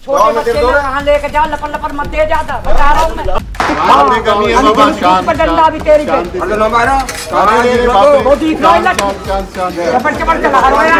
छोटे बच्चे कहाँ लेके जा, लपड़ लपड़ मत दे ज्यादा, बता रहा हूँ मैं। डंडा भी तेरी पे वो दिख रहा है, चपड़ चपड़ चला रहा है।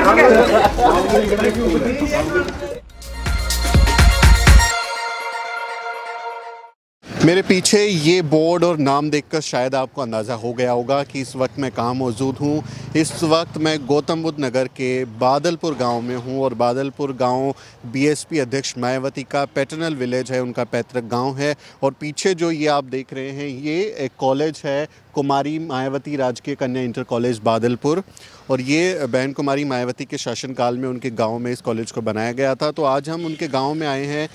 मेरे पीछे ये बोर्ड और नाम देखकर शायद आपको अंदाज़ा हो गया होगा कि इस वक्त मैं कहाँ मौजूद हूँ। इस वक्त मैं गौतम बुद्ध नगर के बादलपुर गांव में हूँ और बादलपुर गांव बीएसपी अध्यक्ष मायावती का पैटर्नल विलेज है, उनका पैतृक गांव है। और पीछे जो ये आप देख रहे हैं ये एक कॉलेज है, कुमारी मायावती राजकीय कन्या इंटर कॉलेज बादलपुर। और ये बहन कुमारी मायावती के शासनकाल में उनके गाँव में इस कॉलेज को बनाया गया था। तो आज हम उनके गाँव में आए हैं।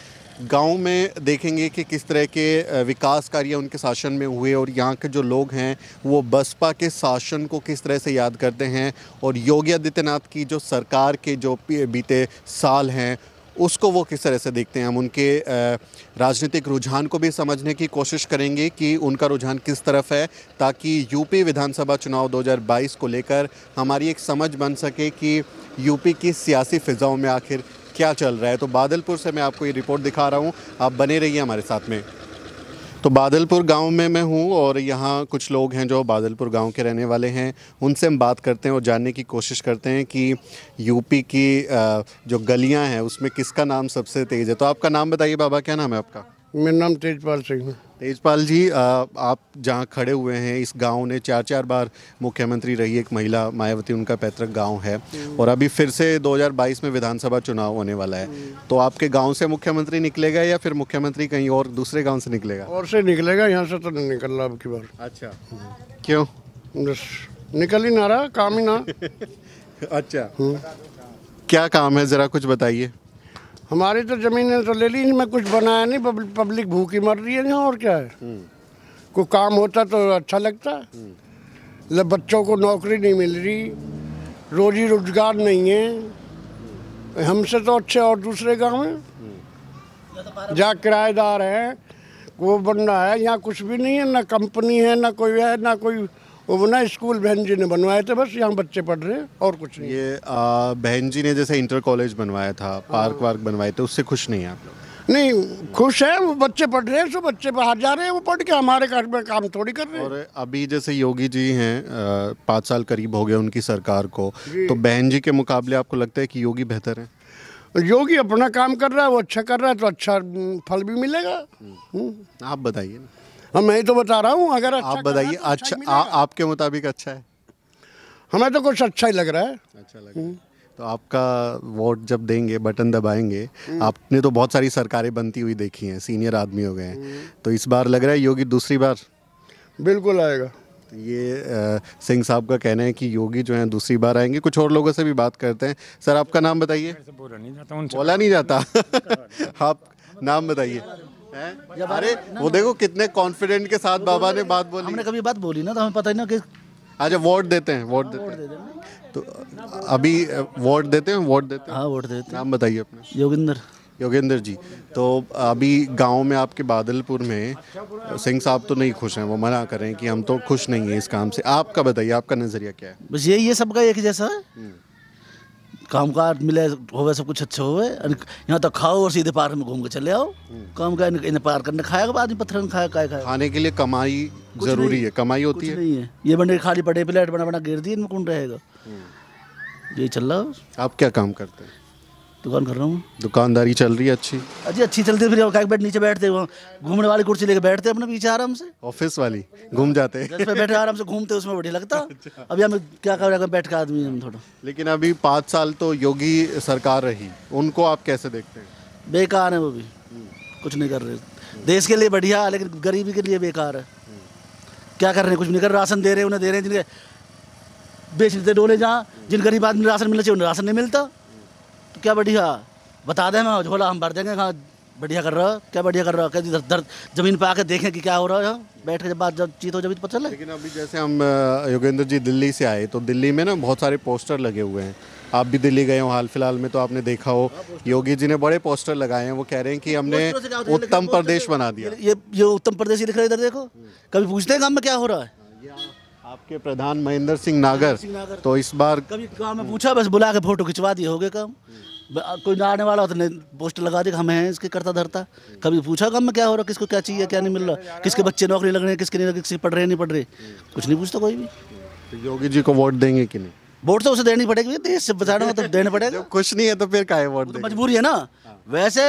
गांव में देखेंगे कि किस तरह के विकास कार्य उनके शासन में हुए और यहाँ के जो लोग हैं वो बसपा के शासन को किस तरह से याद करते हैं और योगी आदित्यनाथ की जो सरकार के जो बीते साल हैं उसको वो किस तरह से देखते हैं। हम उनके राजनीतिक रुझान को भी समझने की कोशिश करेंगे कि उनका रुझान किस तरफ है, ताकि यूपी विधानसभा चुनाव 2022 को लेकर हमारी एक समझ बन सके कि यूपी की सियासी फ़िज़ाओं में आखिर क्या चल रहा है। तो बादलपुर से मैं आपको ये रिपोर्ट दिखा रहा हूँ, आप बने रहिए हमारे साथ में। तो बादलपुर गांव में मैं हूँ और यहाँ कुछ लोग हैं जो बादलपुर गांव के रहने वाले हैं। उनसे हम बात करते हैं और जानने की कोशिश करते हैं कि यूपी की जो गलियाँ हैं उसमें किसका नाम सबसे तेज़ है। तो आपका नाम बताइए बाबा, क्या नाम है आपका? मेरा नाम तेजपाल सिंह है। तेजपाल जी, आप जहाँ खड़े हुए हैं इस गांव ने 4 बार मुख्यमंत्री रही एक महिला मायावती, उनका पैतृक गांव है और अभी फिर से 2022 में विधानसभा चुनाव होने वाला है। तो आपके गांव से मुख्यमंत्री निकलेगा या फिर मुख्यमंत्री कहीं और दूसरे गांव से निकलेगा? और से निकलेगा, यहाँ से तो नहीं निकल रहा अब की बार। अच्छा, क्यों? बस निकल ही ना रहा, काम ही ना। अच्छा, क्या काम है ज़रा कुछ बताइए। हमारी तो ज़मीन तो ले ली, मैं कुछ बनाया नहीं, पब्लिक भूखी मर रही है यहाँ, और क्या है। कोई काम होता तो अच्छा लगता। बच्चों को नौकरी नहीं मिल रही, रोजी रोजगार नहीं है। हमसे तो अच्छे और दूसरे गांव में जहाँ किराएदार हैं वो बन रहा है, यहाँ कुछ भी नहीं है, ना कंपनी है, ना कोई है, ना कोई वो बना। स्कूल बहन जी ने बनवाए थे, बस यहाँ बच्चे पढ़ रहे हैं और कुछ नहीं। ये बहन जी ने जैसे इंटर कॉलेज बनवाया था, पार्क वार्क बनवाए थे, उससे खुश नहीं है आप लोग? नहीं, खुश है, वो बच्चे पढ़ रहे हैं, सो बच्चे बाहर जा रहे हैं, वो पढ़ के हमारे घर में काम थोड़ी कर रहे हैं। और अभी जैसे योगी जी हैं 5 साल करीब हो गए उनकी सरकार को, तो बहन जी के मुकाबले आपको लगता है कि योगी बेहतर है? योगी अपना काम कर रहा है, वो अच्छा कर रहा है तो अच्छा फल भी मिलेगा। आप बताइए ना। हाँ, मैं ही तो बता रहा हूँ। अगर अच्छा आप बताइए, तो अच्छा आपके मुताबिक अच्छा है? हमें तो कुछ अच्छा ही लग रहा है। अच्छा लग रहा है। तो आपका वोट जब देंगे, बटन दबाएंगे, आपने तो बहुत सारी सरकारें बनती हुई देखी हैं, सीनियर आदमी हो गए हैं, तो इस बार लग रहा है योगी दूसरी बार? बिल्कुल आएगा। तो ये सिंह साहब का कहना है कि योगी जो है दूसरी बार आएंगे। कुछ और लोगों से भी बात करते हैं। सर, आपका नाम बताइए। बोला नहीं जाता आप नाम बताइए। अरे वो देखो कितने कॉन्फिडेंट के साथ बाबा ने बात बोली। हमने कभी बात बोली ना तो हमें पता ही ना कि अच्छा, वोट देते हैं, वोट देते हैं। तो अभी वोट देते हैं, वोट देते हैं। हाँ, वोट देते हैं। नाम बताइए अपना। योगेंद्र जी। तो अभी गांव में आपके बादलपुर में सिंह साहब तो नहीं खुश हैं, वो मना कर रहे हैं कि हम तो खुश नहीं हैं इस काम से। आपका बताइए, आपका नज़रिया क्या है? बस यही है, सबका एक जैसा है। कामकाज मिले होवे, सब कुछ अच्छा होवे। यहाँ तक खाओ और सीधे पार्क में घूम के चले आओ। काम का इन्हें पार करने खाएगा आदमी, पत्थर में खाएगा। खाने के लिए कमाई जरूरी है, कमाई होती है। नहीं है, ये बंदे खाली पड़े प्लेट बना बना गिर दी, इनमें कौन रहेगा। यही चल रहा है। आप क्या काम करते हैं? दुकान कर रहा हूँ। दुकानदारी चल रही है अच्छी? अच्छी चलती है। फिर बैठ नीचे बैठते, वहाँ घूमने वाली कुर्सी लेके बैठते अपने पीछे आराम से। ऑफिस वाली घूम जाते हैं, बैठे आराम से घूमते, उसमें बढ़िया लगता। अभी हमें क्या कर बैठ के आदमी हम थोड़ा। लेकिन अभी 5 साल तो योगी सरकार रही, उनको आप कैसे देखते हैं? बेकार है, वो भी कुछ नहीं कर रहे। देश के लिए बढ़िया, लेकिन गरीबी के लिए बेकार है। क्या कर रहे हैं? कुछ नहीं कर रहे। राशन दे रहे हैं, उन्हें दे रहे हैं जिनके बेच देते डोले, जहाँ जिन गरीब आदमी राशन मिलना चाहिए उन्हें राशन नहीं मिलता। तो क्या बढ़िया बता दें, मैं झोला हम भर देंगे। हाँ, बढ़िया कर रहा है। क्या बढ़िया कर रहा है? क्या दर जमीन पे आके देखें कि क्या हो रहा है यहाँ बैठ के, जब चीत हो जब पता चले। लेकिन अभी जैसे हम योगेंद्र जी दिल्ली से आए, तो दिल्ली में ना बहुत सारे पोस्टर लगे हुए हैं। आप भी दिल्ली गए हो हाल फिलहाल में, तो आपने देखा हो योगी जी ने बड़े पोस्टर लगाए हैं। वो कह रहे हैं कि हमने उत्तम प्रदेश बना दिया। ये उत्तम प्रदेश लिख रहे, इधर देखो। कभी पूछते हैं गाँव में क्या हो रहा है? आपके प्रधान महेंद्र सिंह नागर तो इस बार कभी गांव में पूछा, बस बुला के फोटो खिंचवा दिए, हो गए काम। कोई ना आने वाला हो तो नहीं पोस्टर लगा दे, हम हैं इसके करता धरता। कभी पूछा काम में क्या हो रहा, किसको क्या चाहिए, क्या नहीं मिल रहा, किसके बच्चे नौकरी लग रहे हैं, किसके नहीं, किसके पढ़ रहे हैं नहीं पढ़ रहे, कुछ नहीं पूछता कोई भी। तो योगी जी को वोट देंगे कि नहीं? वोट तो उसे देनी पड़ेगी, देश से बचाना हो तो देना पड़ेगा। जब कुछ नहीं है तो फिर काहे वोट तो देंगे? मजबूरी है ना। वैसे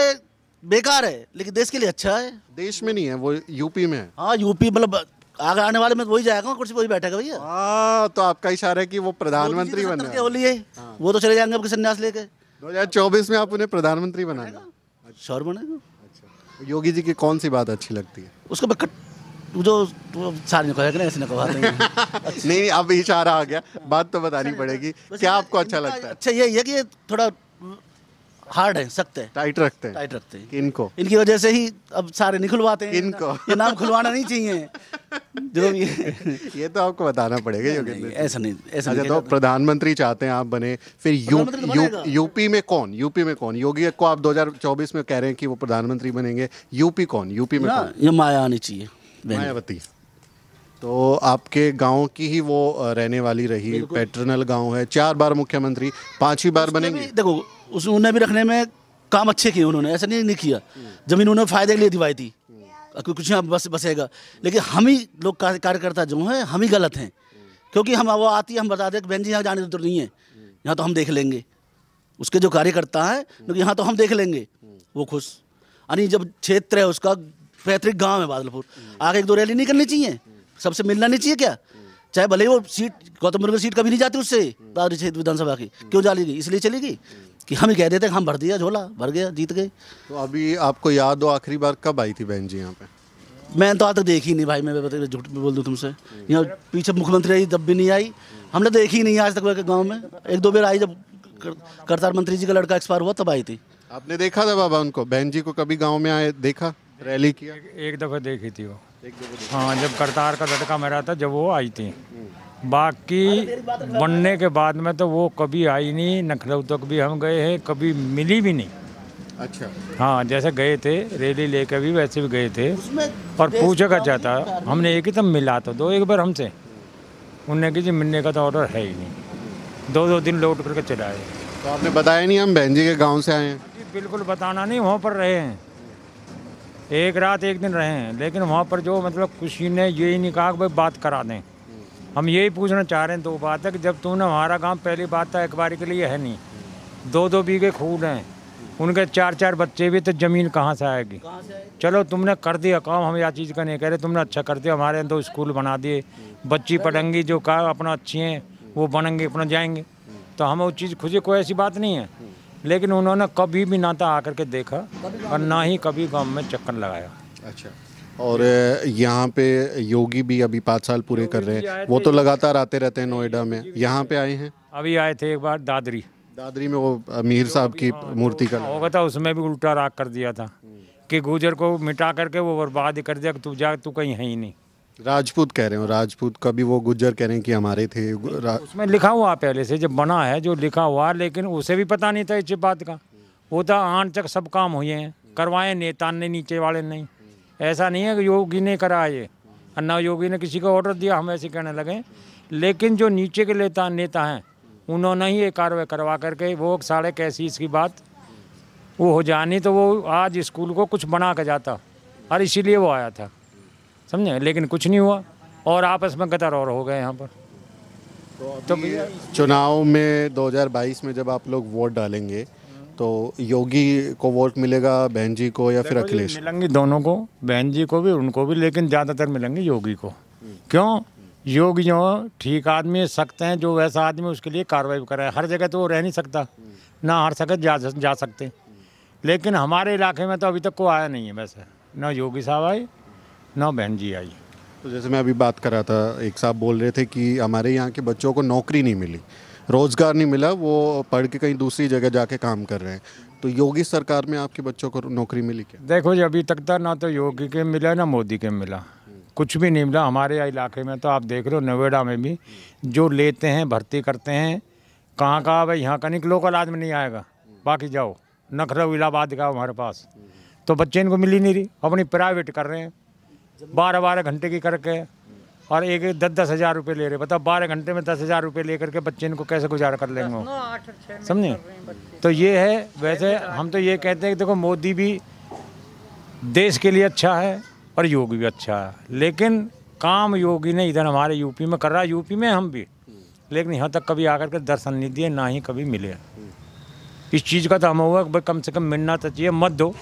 बेकार है लेकिन देश के लिए अच्छा है। देश में नहीं है, वो यूपी में है। हाँ यूपी, मतलब आगे आने वाले में वही जाएगा, कुर्सी वही बैठेगा भैया। हाँ, तो आपका इशारा है कि वो प्रधानमंत्री बने। के होली है, वो तो चले जाएंगे अब संन्यास लेके। 2024 में आप उन्हें प्रधानमंत्री बनाएगा? श्योर बनेगा। अच्छा, योगी जी की कौन सी बात अच्छी लगती है? उसको जो सारी कहेगा ना, ऐसे ना कहते नहीं, अब इशारा आ गया, बात तो बतानी पड़ेगी। क्या आपको अच्छा लगता है? अच्छा यही है कि ये थोड़ा हार्ड है, सख्त है, टाइट रखते हैं। टाइट रखते हैं। किनको? इनकी वजह से ही अब सारे नहीं खुलवाते हैं। किनको? ये नाम खुलवाना नहीं चाहिए जो भी है। ये तो आपको बताना पड़ेगा योगेंद्र। ऐसा नहीं, ऐसा अच्छा, नहीं। तो प्रधानमंत्री चाहते हैं आप बने, फिर यूपी में कौन? यूपी में कौन? योगी को आप 2024 में कह रहे हैं कि वो प्रधानमंत्री बनेंगे, यूपी कौन? यूपी में कौन? ये माया आनी चाहिए, मायावती। तो आपके गांव की ही वो रहने वाली रही, पैटर्नल गांव है, 4 बार मुख्यमंत्री, 5वीं बार बनेंगे। देखो उन्हें भी रखने में काम अच्छे किए उन्होंने, ऐसा नहीं किया। जमीन उन्होंने फायदे के लिए दिवाई थी, कुछ यहाँ बसेगा। लेकिन हम ही लोग कार्यकर्ता जो हैं हम ही गलत हैं, क्योंकि हम वो आती है, हम बता दें कि बहन जी यहाँ जाने तो नहीं है, यहाँ तो हम देख लेंगे। उसके जो कार्यकर्ता हैं क्योंकि यहाँ तो हम देख लेंगे, वो खुश। यानी जब क्षेत्र है उसका पैतृक गांव है बादलपुर, आगे 1-2 रैली नहीं करनी चाहिए, सबसे मिलना नहीं चाहिए क्या? चाहे भले वो सीट गौतम मुर्मू की सीट कभी नहीं जाती उससे, दादरी क्षेत्र विधानसभा की क्यों चलेगी? इसलिए चलेगी कि हम ही कह देते हम भर दिया, झोला भर गया, जीत गए। तो अभी आपको याद हो आखिरी बार कब आई थी बहन जी यहाँ पे? मैं तो आज तक देखी नहीं भाई, मैं झूठ में बोल दूँ तुमसे। यहाँ पीछे मुख्यमंत्री आई तब भी नहीं आई, हमने देखी नहीं आज तक गाँव में। 1-2 बार आई, जब करतार मंत्री जी का लड़का एक्सपायर हुआ तब आई थी। आपने देखा था बाबा उनको, बहन जी को कभी गाँव में आए देखा, रैली किया? एक दफ़ा देखी थी वो, हाँ, जब करतार का लड़का मरा था जब वो आई थी। बाकी बनने के बाद में तो वो कभी आई नहीं। लखनऊ तक भी हम गए हैं, कभी मिली भी नहीं। अच्छा, हाँ, जैसे गए थे रैली लेकर भी वैसे भी गए थे, और पूछा का चाहता हमने एक ही तब मिला तो 2 एक बार हमसे, उनने कि जी मिलने का तो ऑर्डर है ही नहीं। 2-2 दिन लौट करके चले आए। तो आपने बताया नहीं हम बहन जी के गाँव से आए हैं? बिल्कुल बताना नहीं, वहाँ पर रहे हैं, एक रात 1 दिन रहे हैं, लेकिन वहाँ पर जो मतलब किसी ने यही नहीं कहा कि भाई बात करा दें। हम यही पूछना चाह रहे हैं 2 बात है कि जब तूने हमारा गांव पहली बात था एक बारी के लिए है नहीं, 2-2 बीघे खून हैं, उनके 4-4 बच्चे भी, तो ज़मीन कहाँ से आएगी? चलो तुमने कर दिया काम, हम यह चीज़ का नहीं कह रहे, तुमने अच्छा कर दिया। हमारे यहाँ तो स्कूल बना दिए, बच्ची पढ़ेंगी, जो कहा अपना अच्छी हैं वो बनेंगे, अपना जाएंगे, तो हमें उस चीज़ खुशी कोई ऐसी बात नहीं है। लेकिन उन्होंने कभी भी ना तो आकर के देखा और ना ही कभी गांव में चक्कर लगाया। अच्छा, और यहाँ पे योगी भी अभी 5 साल पूरे कर रहे हैं, वो तो लगातार आते रहते हैं नोएडा में, यहाँ पे आए हैं? अभी आए थे एक बार दादरी में, वो अमीर साहब की मूर्ति का होगा था, उसमें भी उल्टा राग कर दिया था कि गुजर को मिटा करके वो बर्बाद कर दिया, तू जा, तू कहीं है ही नहीं। राजपूत कह रहे हो, राजपूत कभी वो गुज्जर कह रहे हैं कि हमारे थे। उसमें लिखा हुआ पहले से जब बना है जो लिखा हुआ, लेकिन उसे भी पता नहीं था इस बात का। वो तो आन तक सब काम हुए हैं, करवाए नेता ने, नीचे वाले नहीं। ऐसा नहीं है कि योगी ने करा ये, ना योगी ने किसी को ऑर्डर दिया, हम ऐसे कहने लगे। लेकिन जो नीचे के नेता हैं उन्होंने ही ये कार्रवाई करवा करके वो 21.5 की बात वो हो जानी, तो वो आज स्कूल को कुछ बना के जाता, और इसीलिए वो आया था, समझे। लेकिन कुछ नहीं हुआ और आपस में गतर और हो गए यहाँ पर। तो चुनाव में 2022 में जब आप लोग वोट डालेंगे तो योगी को वोट मिलेगा, बहन जी को, या फिर अखिलेश? मिलेंगे दोनों को, बहन जी को भी उनको भी, लेकिन ज़्यादातर मिलेंगे योगी को। क्यों? योगी जो ठीक आदमी, सख्त हैं, जो वैसा आदमी उसके लिए कार्रवाई कराए। हर जगह तो वो रह नहीं सकता, ना हर जगह जा सकते। लेकिन हमारे इलाके में तो अभी तक कोई आया नहीं है वैसे, ना योगी साहब आए ना बहन जी आई। तो जैसे मैं अभी बात कर रहा था, एक साहब बोल रहे थे कि हमारे यहाँ के बच्चों को नौकरी नहीं मिली, रोज़गार नहीं मिला, वो पढ़ के कहीं दूसरी जगह जाके काम कर रहे हैं। तो योगी सरकार में आपके बच्चों को नौकरी मिली क्या? देखो जी, अभी तक था ना तो योगी के मिला ना मोदी के मिला, कुछ भी नहीं मिला। हमारे इलाके में तो आप देख लो, नोएडा में भी जो लेते हैं, भर्ती करते हैं, कहाँ भाई, यहाँ का नहीं, लोकल आदमी नहीं आएगा। बाकी जाओ लखनऊ इलाहाबाद का हमारे पास, तो बच्चे इनको मिल ही नहीं रही, अपनी प्राइवेट कर रहे हैं, 12-12 घंटे की करके, और एक 10-10 हज़ार रुपये ले रहे। बताओ 12 घंटे में 10 हज़ार रुपये लेकर के बच्चे इनको कैसे गुजारा कर लेंगे, समझे। तो ये है। वैसे हम तो ये कहते हैं कि देखो मोदी भी देश के लिए अच्छा है और योगी भी अच्छा है, लेकिन काम योगी ने इधर हमारे यूपी में कर रहा है, यूपी में हम भी, लेकिन यहाँ तक कभी आकर के दर्शन नहीं दिए, ना ही कभी मिले। इस चीज़ का तो हम हुआ कि कम से कम मिलना तो चाहिए। मत दो,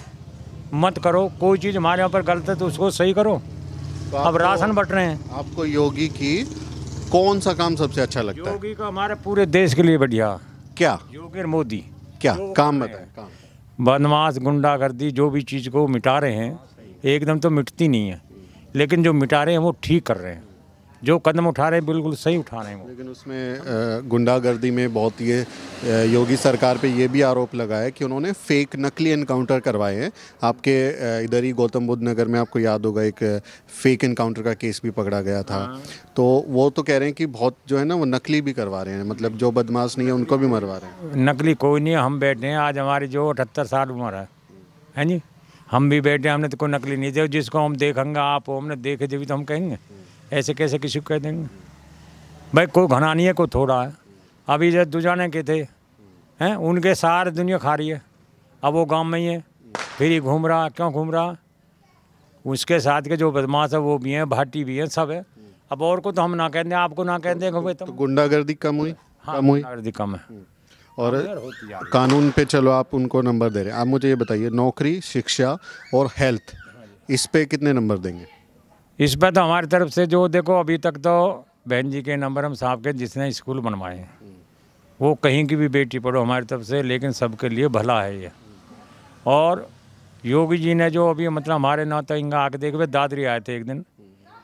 मत करो, कोई चीज़ हमारे यहाँ पर गलत है तो उसको सही करो। तो अब राशन बट रहे हैं। आपको योगी की कौन सा काम सबसे अच्छा लगता है? योगी का हमारे पूरे देश के लिए बढ़िया। क्या योगी और मोदी क्या काम बताएं? काम बदमाश गुंडागर्दी जो भी चीज़ को मिटा रहे हैं, एकदम तो मिटती नहीं है, लेकिन जो मिटा रहे हैं वो ठीक कर रहे हैं। जो कदम उठा रहे हैं बिल्कुल सही उठा रहे हैं वो। लेकिन उसमें गुंडागर्दी में बहुत ये योगी सरकार पे ये भी आरोप लगा है कि उन्होंने फेक नकली एनकाउंटर करवाए हैं। आपके इधर ही गौतम बुद्ध नगर में आपको याद होगा एक फेक एनकाउंटर का केस भी पकड़ा गया था। तो वो तो कह रहे हैं कि बहुत जो है ना वो नकली भी करवा रहे हैं, मतलब जो बदमाश नहीं है उनको भी मरवा रहे हैं। नकली कोई नहीं है, हम बैठे हैं। आज हमारी जो 78 साल उम्र है जी, हम भी बैठे, हमने तो कोई नकली नहीं दिया। जिसको हम देखेंगे, आप हमने देखे जब तो हम कहेंगे, ऐसे कैसे किसी को कह देंगे। भाई कोई घना नहीं है, कोई थोड़ा है। अभी जब दुजाने के थे हैं, उनके सारे दुनिया खा रही है। अब वो गांव में ही है, फिर ही घूम रहा। क्यों घूम रहा? उसके साथ के जो बदमाश है वो भी हैं, भाटी भी हैं, सब है। अब और को तो हम ना कहते हैं, आपको ना कहते हैं। तो गुंडागर्दी कम हुई? हाँ, कम हुई, गुंडागर्दी कम है। और कानून पे चलो आप उनको नंबर दे रहे हैं। आप मुझे ये बताइए, नौकरी, शिक्षा और हेल्थ, इस पे कितने नंबर देंगे? इस पर तो हमारी तरफ से जो देखो, अभी तक तो बहन जी के नंबर हम साहब के, जिसने स्कूल बनवाए हैं, वो कहीं की भी बेटी पढ़ो हमारी तरफ से, लेकिन सबके लिए भला है ये। और योगी जी ने जो अभी मतलब हमारे ना तो इंगा आके देखे, दादरी आए थे एक दिन,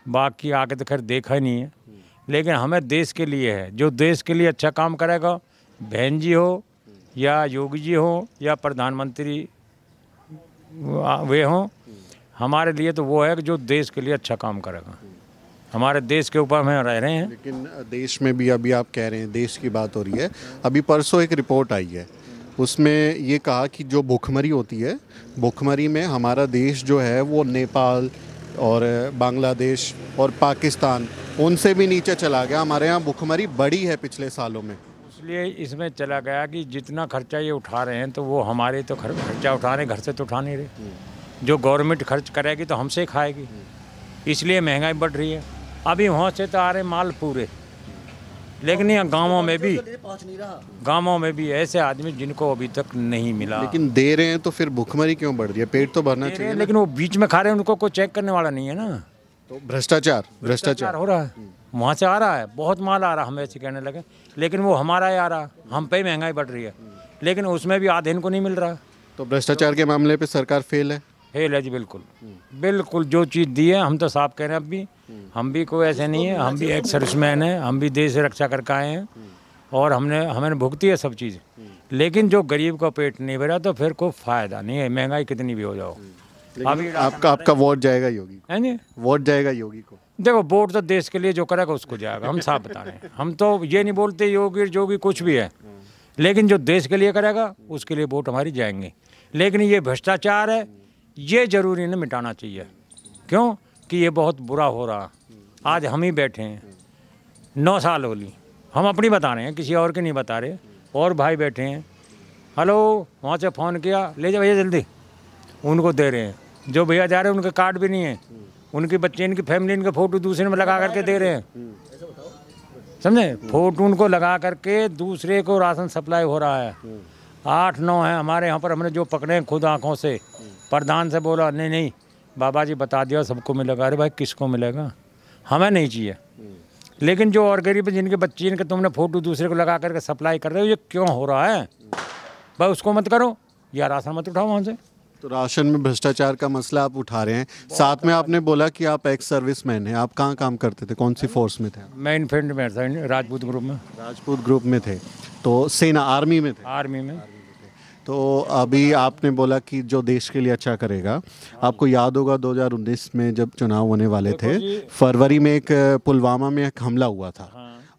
बाकी आके तो खैर देखा ही नहीं है। लेकिन हमें देश के लिए है, जो देश के लिए अच्छा काम करेगा, बहन जी हो या योगी जी हो या प्रधानमंत्री वे हों, हमारे लिए तो वो है कि जो देश के लिए अच्छा काम करेगा। हमारे देश के ऊपर हम रह रहे हैं। लेकिन देश में भी अभी आप कह रहे हैं देश की बात हो रही है, अभी परसों एक रिपोर्ट आई है, उसमें ये कहा कि जो भुखमरी होती है, भुखमरी में हमारा देश जो है वो नेपाल और बांग्लादेश और पाकिस्तान उनसे भी नीचे चला गया। हमारे यहाँ भुखमरी बढ़ी है पिछले सालों में, इसलिए इसमें चला गया कि जितना खर्चा ये उठा रहे हैं तो वो हमारे तो खर्चा उठा रहे हैं, घर से तो उठा नहीं रहे। जो गवर्नमेंट खर्च करेगी तो हमसे खाएगी, इसलिए महंगाई बढ़ रही है। अभी वहाँ से तो आ रहे माल पूरे, लेकिन यहाँ गाँवों में भी ऐसे आदमी जिनको अभी तक नहीं मिला। लेकिन दे रहे हैं तो फिर भुखमरी क्यों बढ़ रही है? पेट तो भरना चाहिए। लेकिन वो बीच में खा रहे हैं, उनको कोई चेक करने वाला नहीं है ना। तो भ्रष्टाचार हो रहा है, वहाँ से आ रहा है, बहुत माल आ रहा है, हम ऐसे कहने लगे, लेकिन वो हमारा ही आ रहा, हम पे ही महंगाई बढ़ रही है, लेकिन उसमें भी आधे इनको नहीं मिल रहा। तो भ्रष्टाचार के मामले पे सरकार फेल है? फेल है जी, बिल्कुल बिल्कुल। जो चीज़ दी है हम तो साफ कह रहे हैं, अब भी हम भी कोई ऐसे नहीं है, हम भी एक सर्विसमैन हैं, हम भी देश से रक्षा करके आए हैं और हमें भुगती है सब चीज़। लेकिन जो गरीब का पेट नहीं भरा तो फिर कोई फ़ायदा नहीं है, महंगाई कितनी भी हो जाओ। अभी आपका वोट जाएगा योगी को? है जी, वोट जाएगा योगी को। देखो वोट तो देश के लिए जो करेगा उसको जाएगा, हम साफ बता रहे हैं। हम तो ये नहीं बोलते योगी कुछ भी है, लेकिन जो देश के लिए करेगा उसके लिए वोट हमारी जाएंगे। लेकिन ये भ्रष्टाचार है, ये ज़रूरी नहीं मिटाना चाहिए। क्यों कि ये बहुत बुरा हो रहा। आज हम ही बैठे हैं, 9 साल हो ली, हम अपनी बता रहे हैं, किसी और की नहीं बता रहे। और भाई बैठे हैं, हेलो वहाँ से फ़ोन किया, ले जाओ भैया जल्दी, उनको दे रहे हैं। जो भैया जा रहे हैं उनके कार्ड भी नहीं है, उनकी बच्चे, इनकी फैमिली, इनके फ़ोटो दूसरे में लगा करके दे रहे हैं, समझे। फ़ोटो उनको लगा करके दूसरे को राशन सप्लाई हो रहा है। 8-9 हैं हमारे यहाँ पर, हमने जो पकड़े हैं खुद आँखों से। प्रधान से बोला नहीं बाबा जी बता दिया सबको मिलेगा। अरे भाई किसको मिलेगा, हमें नहीं चाहिए। लेकिन जो और गरीब जिनके बच्चे, इनके तुमने फ़ोटो दूसरे को लगा करके सप्लाई कर रहे हो, ये क्यों हो रहा है भाई? उसको मत करो या राशन मत उठाओ वहाँ से। तो राशन में भ्रष्टाचार का मसला आप उठा रहे हैं, साथ में आपने बोला कि आप एक्स सर्विसमैन हैं। आप कहाँ काम करते थे, कौन सी फोर्स में थे? मैं इन्फेंट्री में था, राजपूत ग्रुप में। राजपूत ग्रुप में थे, तो सेना आर्मी में थे? आर्मी में। तो अभी आपने बोला कि जो देश के लिए अच्छा करेगा, आपको याद होगा 2019 में जब चुनाव होने वाले थे, फरवरी में एक पुलवामा में एक हमला हुआ था।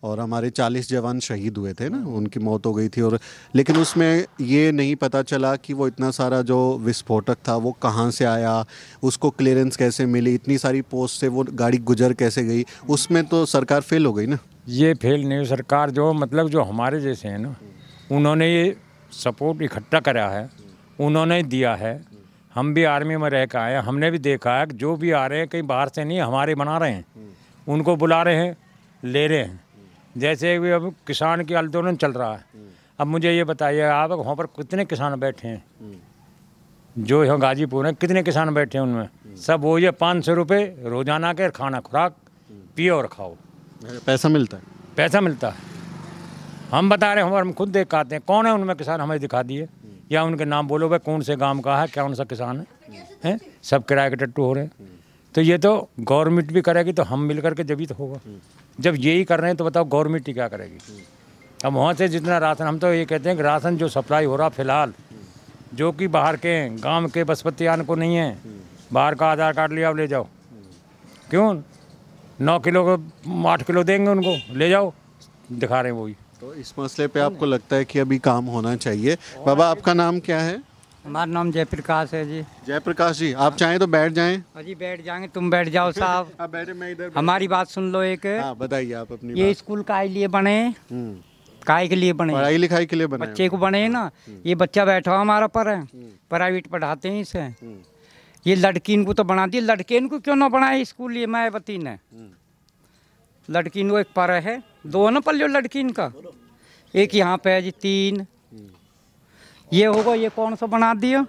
और हमारे 40 जवान शहीद हुए थे ना, उनकी मौत हो गई थी। और लेकिन उसमें ये नहीं पता चला कि वो इतना सारा जो विस्फोटक था वो कहाँ से आया, उसको क्लियरेंस कैसे मिली, इतनी सारी पोस्ट से वो गाड़ी गुजर कैसे गई, उसमें तो सरकार फेल हो गई ना। ये फेल नहीं, सरकार जो मतलब जो हमारे जैसे हैं ना, उन्होंने ये सपोर्ट इकट्ठा करा है, उन्होंने दिया है। हम भी आर्मी में रह कर आए, हमने भी देखा है कि जो भी आ रहे हैं कहीं बाहर से नहीं, हमारे बना रहे हैं, उनको बुला रहे हैं, ले रहे हैं। जैसे भी अब किसान की आंदोलन चल रहा है, अब मुझे ये बताइए आप वहाँ पर कितने किसान बैठे हैं, जो यहाँ गाजीपुर में कितने किसान बैठे हैं, उनमें सब वो ये 500 रुपये रोजाना के खाना खुराक पियो और खाओ, पैसा मिलता है, पैसा मिलता है। हम बता रहे हैं, हम खुद देख आते हैं कौन है उनमें किसान, हमें दिखा दिए या उनके नाम बोलो भाई कौन से गांव का है, कौन सा किसान है, सब किराए के टट्टू हो रहे हैं। तो ये तो गवर्नमेंट भी करेगी तो हम मिल करके जब ही तो होगा। जब यही कर रहे हैं तो बताओ गवर्नमेंट ही क्या करेगी। अब वहाँ से जितना राशन, हम तो ये कहते हैं कि राशन जो सप्लाई हो रहा फिलहाल, जो कि बाहर के गांव के बसपतियान को नहीं है, बाहर का आधार कार्ड लिया ले जाओ, क्यों 9 किलो को 8 किलो देंगे उनको, ले जाओ, दिखा रहे हैं वही। तो इस मसले पे आपको लगता है कि अभी काम होना चाहिए। बाबा आपका नाम क्या है? हमारा नाम जयप्रकाश है जी। जयप्रकाश जी, आप चाहें तो बैठ जाएं। अजी बैठ जाएंगे, तुम बैठ जाओ साहब। आप बैठे, मैं इधर। हमारी बात सुन लो एक। हाँ, बताइए आप अपनी ये बात। स्कूल काय लिए बने, काय के लिए बने? पढ़ाई लिखाई के लिए बने, बच्चे को बने ना। ये बच्चा बैठा हमारा पर है, प्राइवेट पढ़ाते हैं इसे। ये लड़की इनको तो बना दी, लड़के इनको क्यों ना बनाए स्कूल? ये मायावती ने लड़की इनको एक पर है, 2 ना पल्ले लड़की इनका, एक यहाँ पे है जी 3। ये होगा, ये कौन सा बना दिया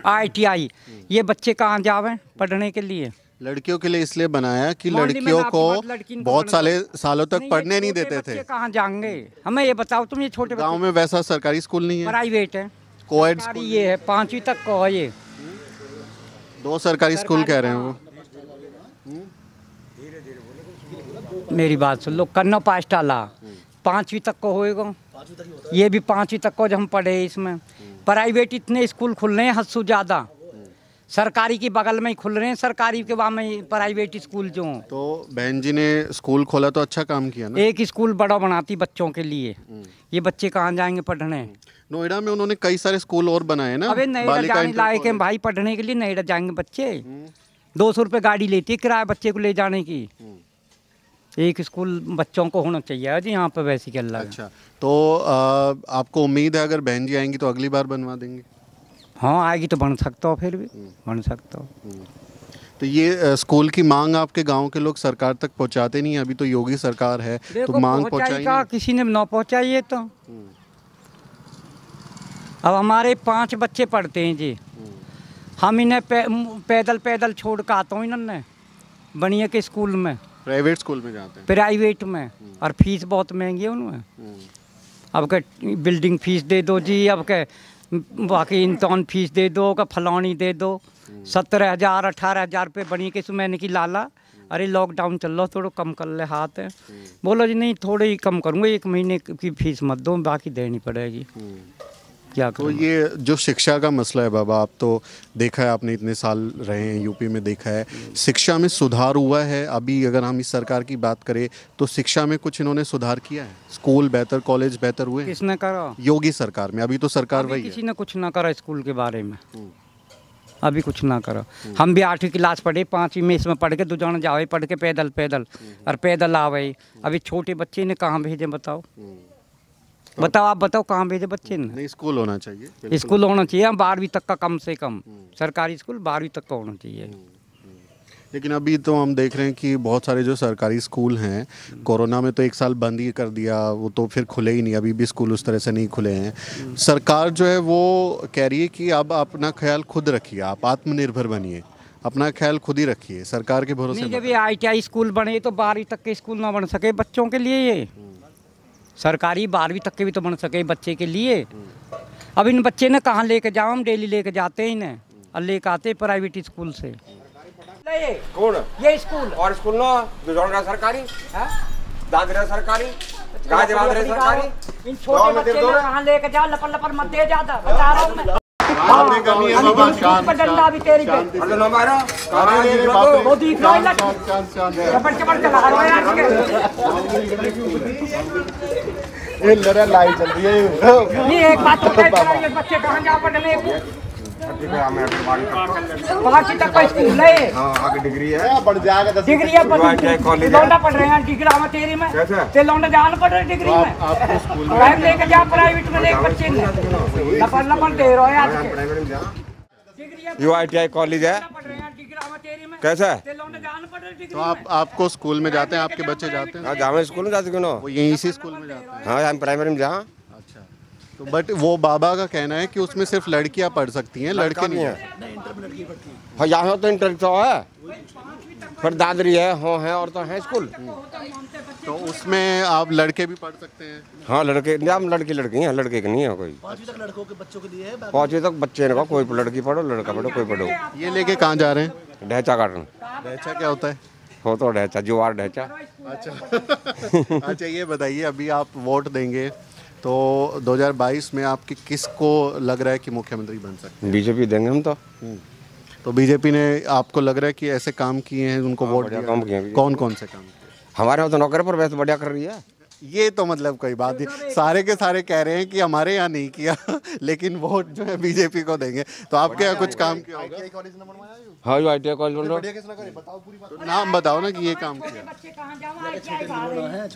ITI। ये बच्चे कहाँ जावे पढ़ने के लिए? लड़कियों के लिए इसलिए बनाया कि लड़कियों को बहुत सालों तक पढ़ने नहीं देते थे। कहाँ जाएंगे? हमें ये बताओ तुम। ये छोटे गांव में वैसा सरकारी स्कूल नहीं है, प्राइवेट है, कोएड स्कूल। ये है 5वीं तक को है। ये 2 सरकारी स्कूल कह रहे हैं वो। मेरी बात सुन लो, कन्ना पास डाला 5वीं तक को होएगा, ये भी 5वीं तक को जब हम पढ़े इसमें। प्राइवेट इतने स्कूल खुल रहे हैं हद से ज़्यादा, सरकारी के बगल में ही खुल रहे हैं, सरकारी के बाद में प्राइवेट स्कूल जो। तो बहन जी ने स्कूल खोला तो अच्छा काम किया ना। एक स्कूल बड़ा बनाती बच्चों के लिए, ये बच्चे कहाँ जाएंगे पढ़ने? नोएडा में उन्होंने कई सारे स्कूल और बनाए ना। अबे नोएडा जाने लायक है भाई, पढ़ने के लिए नोएडा जाएंगे बच्चे। 200 रुपये गाड़ी लेती है किराया बच्चे को ले जाने की। एक स्कूल बच्चों को होना चाहिए जी यहाँ पे, वैसे क्या लगा। अच्छा, तो आपको उम्मीद है अगर बहन जी आएंगी तो अगली बार बनवा देंगे? हाँ आएगी तो बन सकता हो, फिर भी बन सकता हो। तो ये स्कूल की मांग आपके गांव के लोग सरकार तक पहुंचाते नहीं? अभी तो योगी सरकार है तो मांग पहुंचाई, किसी ने ना पहुंचाई है। तो अब हमारे 5 बच्चे पढ़ते हैं जी, हम इन्हें पैदल छोड़ कर आता हूँ इन्होंने बनिया के स्कूल में, प्राइवेट स्कूल में जाते हैं, प्राइवेट में, और फीस बहुत महंगी है उनमें। अब के बिल्डिंग फीस दे दो जी, अब के बाकी इंतौन फीस दे दो, का फलौनी दे दो। 17,000 18,000 रुपये बनी के मैंने की लाला। अरे लॉकडाउन चल रहा, थोड़ा कम कर ले हाथ है। बोलो जी नहीं थोड़े ही कम करूँगा, 1 महीने की फीस मत दो, बाकी देनी पड़ेगी। क्या तो ये जो शिक्षा का मसला है बाबा, आप तो देखा है, आपने इतने साल रहे हैं यूपी में, देखा है शिक्षा में सुधार हुआ है? अभी अगर हम इस सरकार की बात करें तो शिक्षा में कुछ इन्होंने सुधार किया है? स्कूल बेहतर, कॉलेज बेहतर हुए? किसने करा? योगी सरकार में। अभी तो सरकार वही है। किसी ने कुछ ना करा स्कूल के बारे में, अभी कुछ ना करा। हम भी 8वीं क्लास पढ़े, 5वीं में इसमें पढ़ के 2 जन जावे पढ़ के पैदल और पैदल आवे। अभी छोटे बच्चे ने कहाँ भेजे बताओ? बताओ आप बताओ कहाँ भेजे बच्चे ने? नहीं, स्कूल होना चाहिए, स्कूल होना चाहिए 12वीं तक का, कम से कम सरकारी स्कूल 12वीं तक का होना चाहिए। लेकिन अभी तो हम देख रहे हैं कि बहुत सारे जो सरकारी स्कूल हैं, कोरोना में तो 1 साल बंद ही कर दिया, वो तो फिर खुले ही नहीं, अभी भी स्कूल उस तरह से नहीं खुले हैं। सरकार जो है वो कह रही है कि अब अपना ख्याल खुद रखिए, आप आत्मनिर्भर बनिए, अपना ख्याल खुद ही रखिए, सरकार के भरोसे। जब ये ITI स्कूल बने तो 12वीं तक के स्कूल ना बन सके बच्चों के लिए? ये सरकारी 12वीं तक के भी तो बन सके बच्चे के लिए। अब इन बच्चे ने कहाँ लेके जाओ? हम डेली लेके जाते हैं इन्हें और लेके आते प्राइवेट स्कूल से। कौन? ये स्कूल और स्कूल ना बिजौड़ा सरकारी, दादरा सरकारी, गाजीपुर सरकारी। इन छोटे बच्चे ने कहाँ लेके जाओ? लपर मत दे, ज्यादा बता रहा हूँ मैं। आपने करनी है बाबा, शांत डंडा भी तेरी पे अरे नो मारो वो दिख रहा है चपड़ चपड़ चला रहा है आज ये लड़ाई लाई चल रही है। नहीं एक बात तो ये बच्चे कहाँ जा पढ़ने पाँचवीं तक का स्कूल है। हाँ आगे डिग्री है बढ़ जाएगा डिग्री है लौंडा पढ़ रहे हैं डिग्री में तेरी में ते लौंडा जान पढ़ रहे डिग्री में आपको स्कूल में लेके जा प्राइवेट में एक बच्चे ने लपड़ दे रहे हो आज के यो ITI कॉलेज है कैसा है? तो आपको स्कूल में जाते हैं, आपके बच्चे जाते हैं? हाँ जामे स्कूल में जाते क्यों ना? वो यहीं इसी स्कूल में जाते हैं? हाँ हम प्राइमरी में जहाँ। अच्छा, तो बट वो बाबा का कहना है कि उसमें सिर्फ लड़कियां पढ़ सकती हैं, लड़के नहीं है। हाँ यहाँ तो इंटर तो है, फिर दादरी है, हो है और तो है स्कूल। तो उसमें आप लड़के भी पढ़ सकते हैं? हाँ लड़के नहीं, हम लड़की हैं, लड़के के नहीं है कोई। 5वीं तक लड़कों के बच्चों के लिए है। 5वीं तक बच्चे ने कोई लड़की पढ़ो, लड़का पढ़ो, कोई पढ़ो। ये लेके कहाँ जा रहे हैं? ढैचा काटन ढैचा क्या होता है? हो तो ढैचा जुआर ढैचा। अच्छा अच्छा, ये बताइए अभी आप वोट देंगे तो 2022 में आपकी किसको लग रहा है कि मुख्यमंत्री बन सकते हैं? बीजेपी देंगे हम तो बीजेपी ने आपको लग रहा है कि ऐसे काम किए हैं उनको वोट दिया? काम किए। कौन कौन से काम किए? हमारे यहाँ तो नौकरी पर वैसे बढ़िया कर रही है। ये तो मतलब कोई बात नहीं, सारे के सारे कह रहे हैं कि हमारे यहाँ नहीं किया लेकिन वोट जो है बीजेपी को देंगे। तो आपके यहाँ कुछ काम किया होगा? हाँ जो ITI कॉलेज बन रहा, नाम बताओ ना कि ये काम किया।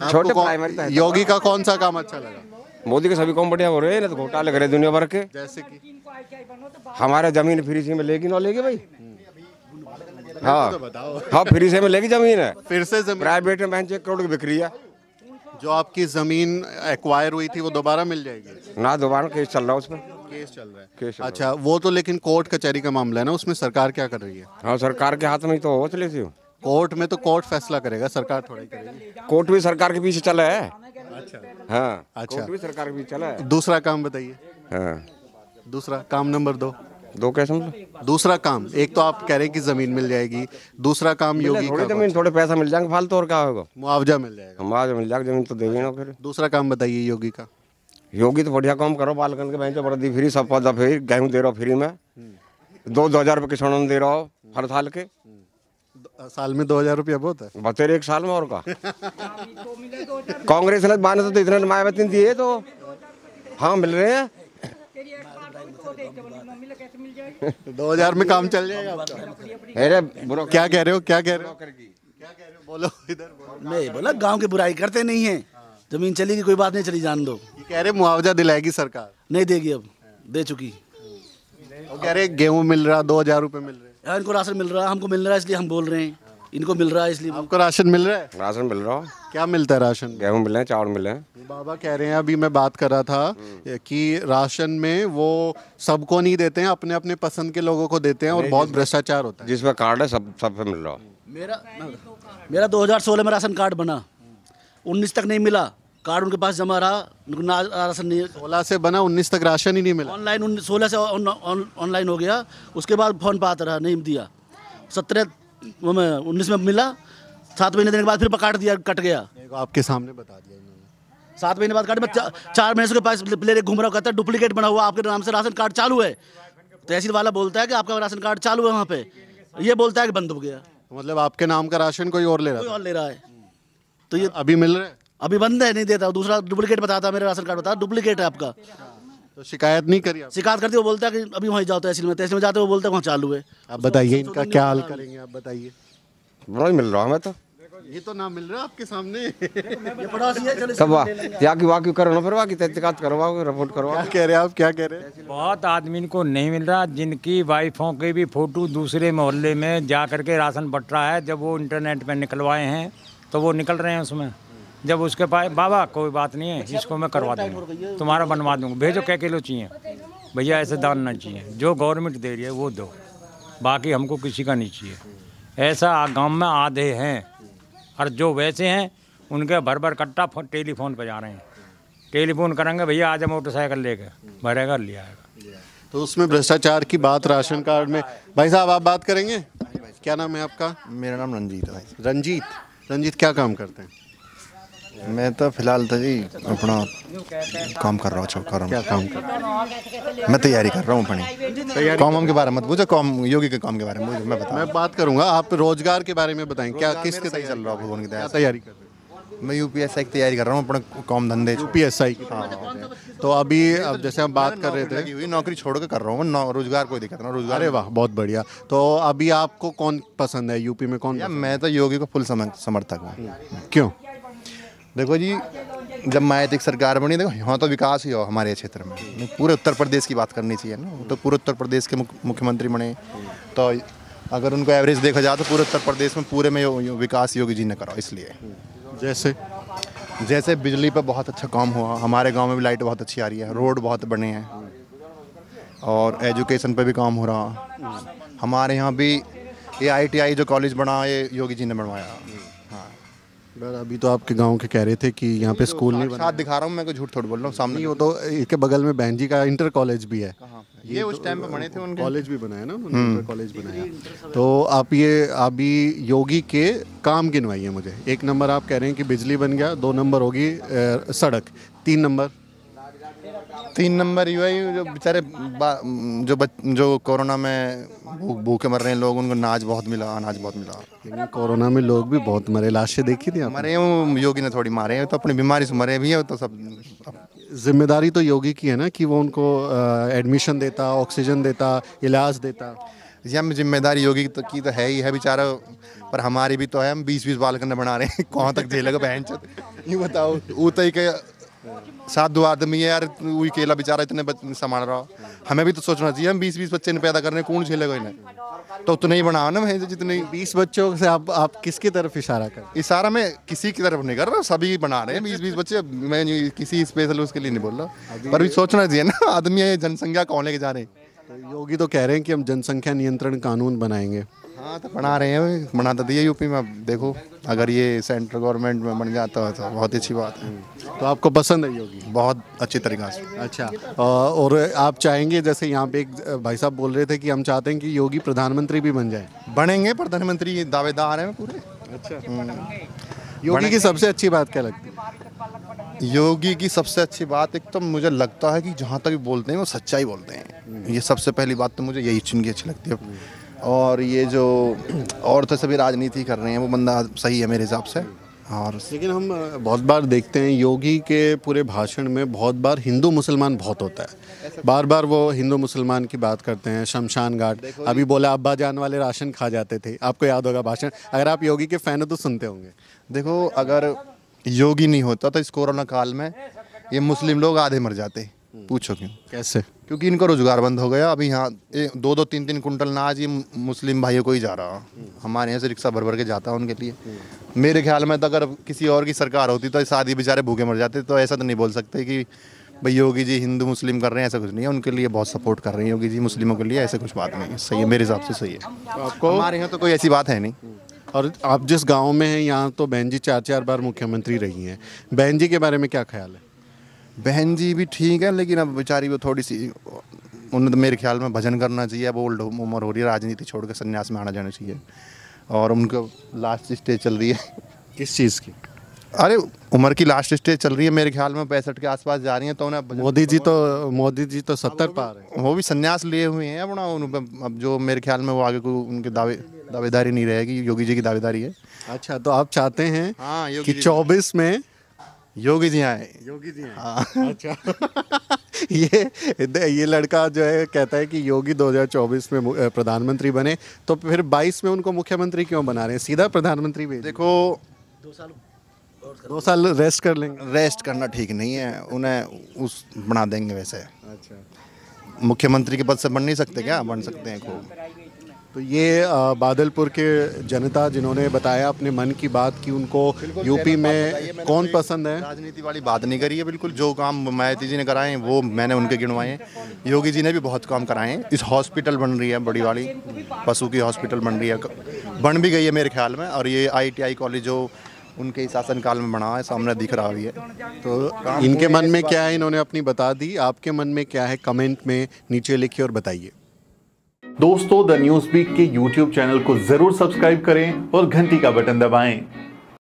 छोटे आपको प्राइमरी योगी का कौन सा काम अच्छा लगा? मोदी के सभी काम बढ़िया हो रहे हैं, तो घोटाले करे दुनिया भर के। जैसे कि हमारे जमीन फ्री से मिलेगी ना लेगी भाई? हाँ बताओ। हाँ फ्री से मिलेगी जमीन है, फिर से जमीन प्राइवेट में 1 करोड़ की बिक्री है। जो आपकी जमीन एक्वायर हुई थी वो दोबारा मिल जाएगी? ना दोबारा केस चल रहा है उसमें। केस चल रहा है? केस चल अच्छा, वो तो लेकिन कोर्ट कचहरी का मामला है ना, उसमें सरकार क्या कर रही है? हाँ सरकार के हाथ में ही तो हो चले थी। कोर्ट में तो कोर्ट फैसला करेगा, सरकार थोड़ा ही करेगी। कोर्ट भी सरकार के पीछे चला है। अच्छा हाँ अच्छा, कोर्ट भी सरकार के पीछे चला है। दूसरा काम बताइए। हाँ दूसरा काम नंबर 2। 2 क्या समझो? दूसरा काम, एक तो आप कह रहे हैं कि जमीन मिल जाएगी, दूसरा काम योगी थोड़ी का जमीन थोड़े पैसा मिल जाएंगे फालतू, और क्या होगा? मुआवजा मिल जाएगा। हमारा मिल जाएगा जमीन तो देगी ना फिर। दूसरा काम बताइए योगी का। योगी तो बढ़िया काम करो, बालकन के बैंक वर्दी फ्री, सब पौधा फ्री, गेहूँ दे रहा फ्री में, 2,000 रुपये किसानों दे रहा हो हर साल के। साल में 2,000 रुपया बहुत है? बतेरे 1 साल में और का। कांग्रेस ने बाने तो इतने मायावती दिए तो हाँ मिल रहे हैं। 2,000 में काम चल जाएगा आपका? अरे बुरा क्या कह रहे हो, क्या कह रहे हो, बोलो इधर बोलो। मैं बोला गांव की बुराई करते नहीं है, जमीन चलेगी कोई बात नहीं, चली जान दो। ये कह रहे मुआवजा दिलाएगी सरकार? नहीं देगी, अब दे चुकी। वो कह रहे गेहूं मिल रहा, 2,000 रुपये मिल रहे। यार इनको राशन मिल रहा है, हमको मिल रहा है इसलिए हम बोल रहे हैं, इनको मिल रहा है इसलिए। आपको राशन मिल रहा है? राशन मिल रहा हो, क्या मिलता है राशन? गेहूँ मिल रहे हैं, चावल मिल रहे हैं। बाबा कह रहे हैं, अभी मैं बात कर रहा था कि राशन में वो सबको नहीं देते हैं, अपने अपने पसंद के लोगों को देते हैं और बहुत भ्रष्टाचार होता है। जिसमें कार्ड है सब पे मिल रहा हो। मेरा 2016 में राशन कार्ड बना, 19 तक नहीं मिला कार्ड, उनके पास जमा रहा, ना राशन नहीं। 16 से बना, 19 तक राशन ही नहीं मिला। ऑनलाइन 16 से ऑनलाइन हो गया, उसके बाद फोन पे आता रहा, नहीं दिया। 19 में मिला, 7 महीने देने के बाद फिर काट दिया, कट गया। आपके सामने बता दिया इन्होंने। 7 महीने बाद काट, 4 महीने के पास प्लेयर घूम रहा, कहता है डुप्लीकेट बना हुआ, आपके नाम से राशन कार्ड चालू है। तहसील वाला बोलता है कि आपका राशन कार्ड चालू है वहाँ पे, ये बोलता है कि बंद हो गया। मतलब आपके नाम का राशन कोई और ले रहा कोई था? और ले रहा है, तो ये अभी मिल रहा है? अभी बंद है, नहीं देता। दूसरा डुप्लीकेट बताता, मेरा राशन कार्ड बताता डुप्लीकेट है आपका। तो शिकायत नहीं करी आप? शिकायत करते वो बोलता है कि अभी वहीं जाओ तहसील में जाते वो बोलता है वहाँ चालू है। आप बताइए इनका क्या हाल करेंगे, आप बताइए। नहीं मिल रहा हमें तो, ये तो ना मिल रहा आपके सामने। ये पड़ोसी है, चलो तब वाकी करो ना, फिर वाकी तहकीकात करवाओ, रिपोर्ट करवाओ। क्या कह रहे हैं आप, क्या कह रहे हैं? बहुत आदमी को नहीं मिल रहा, जिनकी वाइफों के भी फोटो दूसरे मोहल्ले में जा करके राशन बट रहा है, जब वो इंटरनेट पे निकलवाए हैं तो वो निकल रहे हैं उसमें। जब उसके पास बाबा कोई बात नहीं है, इसको मैं करवा दूँगा, तुम्हारा बनवा दूँगा, भेजो क्या किलो चाहिए। भैया ऐसे दान ना चाहिए, जो गवर्नमेंट दे रही है वो दो, बाकी हमको किसी का नहीं चाहिए। ऐसा गांव में आधे हैं, और जो वैसे हैं उनके भर भर कट्टा टेलीफोन पर जा रहे हैं, टेलीफोन करेंगे भैया आज मोटरसाइकिल लेके भरेगा, लिया आएगा। तो उसमें भ्रष्टाचार की बात राशन कार्ड में। भाई साहब आप बात करेंगे, क्या नाम है आपका? मेरा नाम रंजीत है भाई। रंजीत, रंजीत क्या काम करते हैं? मैं तो फिलहाल तो जी अपना काम कर रहा हूँ। क्या काम कर? मैं तैयारी कर रहा हूँ अपनी। काम के बारे में मत पूछो, काम योगी के काम के बारे में मैं बता। मैं बात करूंगा, आप रोजगार के बारे में बताएं, क्या किसके सही चल रहा है भगवान की दया क्या से। तैयारी कर रहे हैं? मैं यूपीएससी की तैयारी कर रहा हूँ अपने काम धंधे। यूपीएसआई की। तो अभी अब जैसे हम बात कर रहे थे, लगी हुई नौकरी छोड़ के कर रहा हूँ, रोजगार कोई दिक्कत ना, रोजगार। अरे वाह, बहुत बढ़िया। तो अभी आपको कौन पसंद है यूपी में, कौन या पसंद मैं तो योगी को फुल समर्थक हूँ। है? क्यों? देखो जी, जब मायावती सरकार बनी, देखो यहाँ तो विकास ही हो हमारे क्षेत्र में। पूरे उत्तर प्रदेश की बात करनी चाहिए ना, तो पूरे उत्तर प्रदेश के मुख्यमंत्री बने, तो अगर उनको एवरेज देखा जाए तो पूरे उत्तर प्रदेश में पूरे में विकास योगी जी ने करा। इसलिए जैसे बिजली पर बहुत अच्छा काम हुआ, हमारे गांव में भी लाइट बहुत अच्छी आ रही है, रोड बहुत बने हैं, और एजुकेशन पे भी काम हो रहा। हमारे यहाँ भी ये ITI जो कॉलेज बना, ये योगी जी ने बनवाया। पर अभी तो आपके गांव के कह रहे थे कि यहाँ पे स्कूल नहीं बना। साथ दिखा रहा हूँ मैं, कोई झूठ थोड़ी बोल रहा हूँ सामने। नहीं, वो तो इसके बगल में बहन जी का इंटर कॉलेज भी है। ये उस टाइम पे बने थे उनके। कॉलेज भी बनाया ना उन्होंने, इंटर कॉलेज बनाया। तो आप ये अभी योगी के काम गिनवाइए मुझे। 1 नंबर आप कह रहे हैं कि बिजली बन गया, 2 नंबर होगी सड़क, 3 नंबर युवाई जो बेचारे जो कोरोना में भूखे मर रहे हैं लोग, उनको अनाज बहुत मिला। लेकिन कोरोना में लोग भी बहुत मरे, लाशें देखी थी आपने? मरे हैं, योगी ने थोड़ी मारे हैं, तो अपनी बीमारी से मरे भी है, तो सब। जिम्मेदारी तो योगी की है ना कि वो उनको एडमिशन देता, ऑक्सीजन देता, इलाज देता। या जिम्मेदारी योगी की तो है ही है बेचारा, पर हमारी भी तो है। हम 20-20 बालकन बना रहे हैं, कहाँ तक झेलेगा बहन चोद? यूँ बताओ, ऊतई के 7-2 आदमी है यार, वही अकेला बेचारा इतने संभाल रहा। हमें भी तो सोचना चाहिए, हम 20-20 बच्चे नहीं पैदा करने, कौन झेलेगा इन्हें? तो उतना ही बनाओ ना, जितने 20 बच्चों से आप किसकी तरफ इशारा कर? इशारा में किसी की तरफ नहीं कर रहा, सभी बना रहे हैं 20-20 बच्चे। मैं किसी स्पेशल उसके लिए नहीं बोल रहा, पर भी सोचना चाहिए ना, आदमी है, जनसंख्या कौन लेके जा रहे हैं? तो योगी तो कह रहे हैं कि हम जनसंख्या नियंत्रण कानून बनाएंगे। हाँ, तो बना रहे हैं, बना तो दिया यूपी में। अब देखो, अगर ये सेंट्रल गवर्नमेंट में बन जाता है तो बहुत अच्छी बात है। तो आपको पसंद है योगी? बहुत अच्छी तरीक़ा से। अच्छा, और आप चाहेंगे, जैसे यहाँ पे एक भाई साहब बोल रहे थे कि हम चाहते हैं कि योगी प्रधानमंत्री भी बन जाए। बनेंगे प्रधानमंत्री, दावेदार हैं पूरे। अच्छा, योगी की सबसे अच्छी बात क्या लगती है? योगी की सबसे अच्छी बात, एक तो मुझे लगता है कि जहाँ तक बोलते हैं वो सच्चाई बोलते हैं। ये सबसे पहली बात तो मुझे यही चुन की अच्छी लगती है। और ये जो और तो सभी राजनीति कर रहे हैं, वो बंदा सही है मेरे हिसाब से। और लेकिन हम बहुत बार देखते हैं योगी के पूरे भाषण में बहुत बार हिंदू मुसलमान बहुत होता है। बार बार वो हिंदू मुसलमान की बात करते हैं, शमशान घाट। अभी बोला अब्बा जान वाले राशन खा जाते थे, आपको याद होगा भाषण। अगर आप योगी के फैन हो तो सुनते होंगे। देखो, अगर योगी नहीं होता तो इस कोरोना काल में ये मुस्लिम लोग आधे मर जाते। पूछो क्यों? कैसे? क्योंकि इनका रोजगार बंद हो गया। अभी यहाँ 2-2, 3-3 कुंटल अनाज ये मुस्लिम भाइयों को ही जा रहा। हमारे यहाँ से रिक्शा भर भर के जाता है उनके लिए। मेरे ख्याल में तो अगर किसी और की सरकार होती तो शादी बेचारे भूखे मर जाते। तो ऐसा तो नहीं बोल सकते कि भाई योगी जी हिंदू मुस्लिम कर रहे हैं, ऐसा कुछ नहीं है। उनके लिए बहुत सपोर्ट कर रहे हैं योगी जी, मुस्लिमों के लिए ऐसा कुछ बात नहीं है। सही है, मेरे हिसाब से सही है। आपको हमारे यहाँ तो कोई ऐसी बात है नहीं। और आप जिस गांव में हैं, यहाँ तो बहन जी 4-4 बार मुख्यमंत्री रही हैं। बहन जी के बारे में क्या ख्याल है? बहन जी भी ठीक है, लेकिन अब बेचारी वो थोड़ी सी, उन्हें तो मेरे ख्याल में भजन करना चाहिए। अब ओल्ड उम्र हो रही है, राजनीति छोड़ कर संन्यास में आना जाना चाहिए। और उनको लास्ट स्टेज चल रही है। किस चीज़ की? अरे, उम्र की लास्ट स्टेज चल रही है, मेरे ख्याल में 65 के आसपास जा रही हैं। तो उन्हें मोदी जी तो 70 पार है। वो भी संन्यास लिए हुए हैं अपना। अब जो मेरे ख्याल में वो आगे को उनके दावेदारी नहीं रहेगी, योगी जी की दावेदारी है। अच्छा, तो आप चाहते हैं हाँ, कि 24 में योगी जी आए? योगी जी हाँ। अच्छा। ये लड़का जो है कहता है कि योगी 2024 में प्रधानमंत्री बने, तो फिर 22 में उनको मुख्यमंत्री क्यों बना रहे हैं? सीधा प्रधानमंत्री भी। देखो, 2 साल रेस्ट कर लेंगे। रेस्ट करना ठीक नहीं है, उन्हें उस बना देंगे वैसे। अच्छा, मुख्यमंत्री के पद से बन नहीं सकते क्या? बन सकते हैं खूब। तो ये बादलपुर के जनता जिन्होंने बताया अपने मन की बात कि उनको यूपी में कौन पसंद है। राजनीति वाली बात नहीं करी है बिल्कुल। जो काम मायावती जी ने कराए हैं वो मैंने उनके गिनवाए हैं। योगी जी ने भी बहुत काम कराए हैं। इस हॉस्पिटल बन रही है बड़ी वाली, पशु की हॉस्पिटल बन रही है, बन भी गई है मेरे ख्याल में। और ये ITI कॉलेज जो उनके शासनकाल में बना है, सामने दिख रहा भी है। तो इनके मन में क्या है, इन्होंने अपनी बता दी। आपके मन में क्या है, कमेंट में नीचे लिखिए और बताइए। दोस्तों, द न्यूज़ बीट के YouTube चैनल को जरूर सब्सक्राइब करें और घंटी का बटन दबाएं।